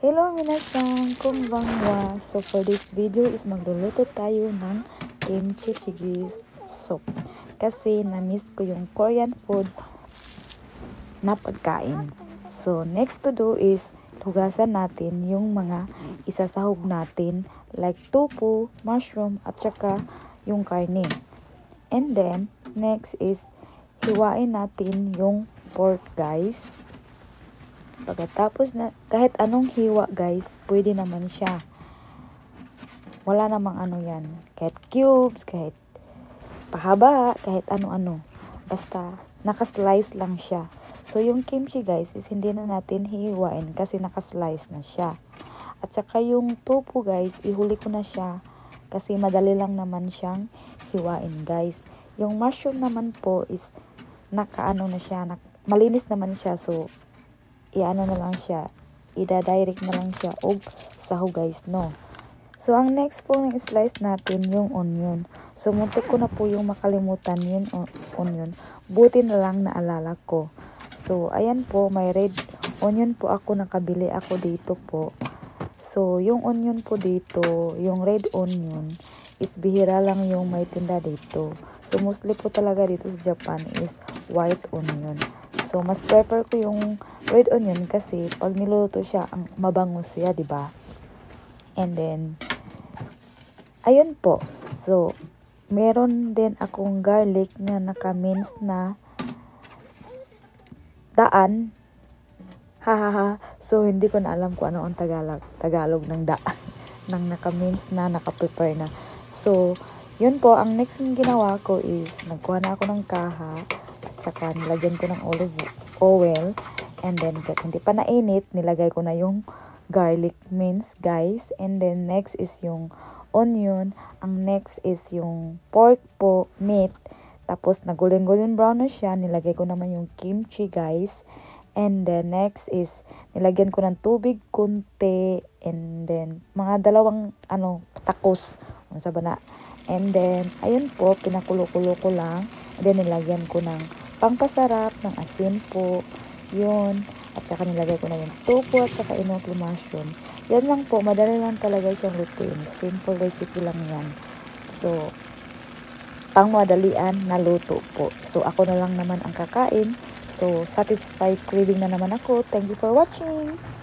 Hello minasan, konbanwa. So for this video is magluluto tayo ng kimchi jjigae soup. Kasi na-miss ko yung Korean food na pagkain. So next to do is hugasan natin yung mga isasahog natin like tofu, mushroom at saka yung karne. And then next is hiwain natin yung pork guys. Pagkatapos na, kahit anong hiwa guys, pwede naman siya. Wala namang ano yan. Kahit cubes, kahit pahaba, kahit ano-ano. Basta, nakaslice lang siya. So, yung kimchi guys, is hindi na natin hihiwain kasi nakaslice na siya. At saka yung tofu guys, ihuli ko na siya kasi madali lang naman siyang hiwain guys. Yung mushroom naman po is nakaano na siya, malinis naman siya. So, i-ano na lang siya, ida-direct na lang siya og sahog guys, no. So ang next po ng slice natin yung onion. So muntik ko na po yung makalimutan yung onion, buti na lang naalala ko. So ayan po, may red onion po ako, nakabili ako dito po. So yung onion po dito, yung red onion is bihira lang yung may tinda dito. So mostly po talaga dito sa Japan is white onion. So, mas prefer ko yung red onion kasi pag niluluto siya, ang mabango siya, di ba? And then, ayun po. So, meron din akong garlic na naka-mince na daan. Hahaha. So, hindi ko na alam kung ano ang Tagalog ng daan. Nang naka-mince na, naka-prepare na. So, yun po. Ang next na ginawa ko is, nagkuha na ako ng kaha. Tsaka nilagyan ko ng olive oil. And then, hindi pa nainit, nilagay ko na yung garlic mince, guys. And then, next is yung onion. Ang next is yung pork po, meat. Tapos, nag-golden brown na siya. Nilagay ko naman yung kimchi, guys. And then, next is, nilagyan ko ng tubig, kunti. And then, mga dalawang, takos. Sa bana. And then, ayun po, pinakulo-kulo ko lang. And then, nilagyan ko ng pangpasarap ng asin po, yun. At saka nilagay ko na yung tofu at saka inoki mushroom. Yan lang po, madali lang talaga siyang lutuin. Simple recipe lang yan. So, pang madalian na luto po. So, ako na lang naman ang kakain. So, satisfied craving na naman ako. Thank you for watching!